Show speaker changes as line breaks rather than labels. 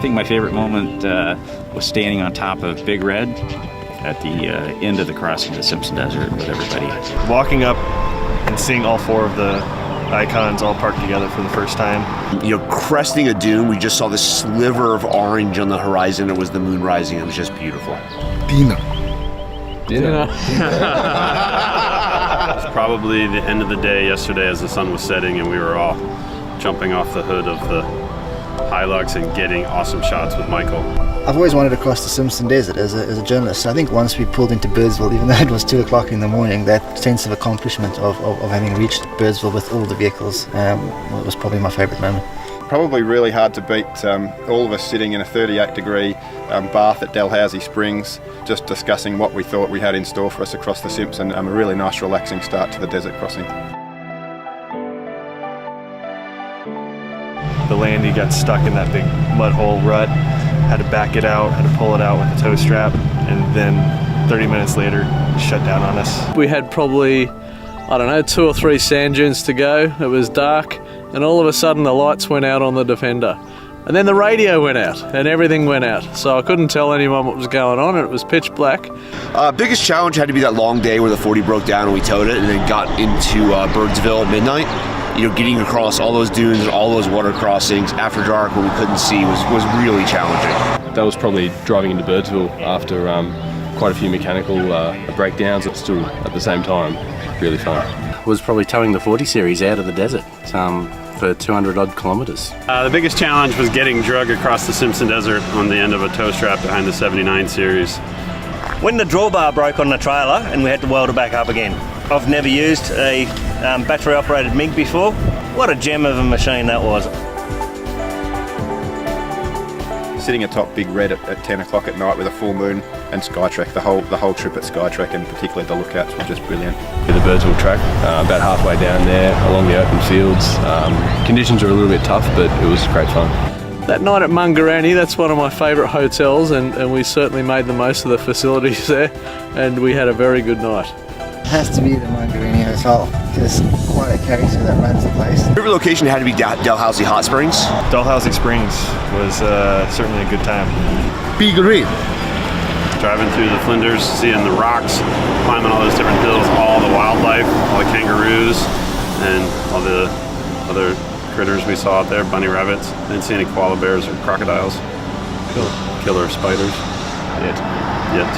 think my favorite moment was standing on top of Big Red at the end of the crossing of the Simpson Desert with everybody.
Walking up and seeing all 4 of the icons all parked together for the first time.
You know, cresting a dune, we just saw this sliver of orange on the horizon. It was the moon rising. It was just beautiful.
Dinner.
It's probably the end of the day yesterday as the sun was setting and we were all jumping off the hood of the Hilux and getting awesome shots with Michael.
I've always wanted to cross the Simpson Desert as a journalist. I think once we pulled into Birdsville, even though it was 2 o'clock in the morning, that sense of accomplishment of having reached Birdsville with all the vehicles was probably my favourite moment.
Probably really hard to beat all of us sitting in a 38-degree bath at Dalhousie Springs, just discussing what we thought we had in store for us across the Simpson. A really nice, relaxing start to the desert crossing.
The Landy got stuck in that big mud hole rut, had to back it out, had to pull it out with a tow strap, and then 30 minutes later, shut down on us.
We had probably, I don't know, 2 or 3 sand dunes to go. It was dark, and all of a sudden the lights went out on the Defender. And then the radio went out, and everything went out. So I couldn't tell anyone what was going on, and it was pitch black.
Biggest challenge had to be that long day where the 40 broke down and we towed it and then got into Birdsville at midnight. You know, getting across all those dunes and all those water crossings after dark when we couldn't see was really challenging.
That was probably driving into Birdsville after quite a few mechanical breakdowns, but still at the same time, really fun.
Was probably towing the 40 series out of the desert for 200 odd kilometres.
The biggest challenge was getting drug across the Simpson Desert on the end of a tow strap behind the 79 series.
When the drawbar broke on the trailer and we had to weld it back up again. I've never used a battery operated MiG before. What a gem of a machine that was.
Sitting atop Big Red at 10 o'clock at night with a full moon and Skytrack, the whole trip at Skytrack and particularly the lookouts were just brilliant.
The Birdsville track, about halfway down there along the open fields. Conditions are a little bit tough, but it was great fun.
That night at Mungarani, that's one of my favourite hotels, and we certainly made the most of the facilities there, and we had a very good night.
It has to be the Mungarani Hotel. There's quite a character that runs the place.
Favorite location had to be Dalhousie Hot Springs.
Dalhousie Springs was certainly a good time.
Big Red.
Driving through the Flinders, seeing the rocks, climbing all those different hills, all the wildlife, all the kangaroos, and all the other critters we saw out there, bunny rabbits. Didn't see any koala bears or crocodiles. Killer spiders. Yet.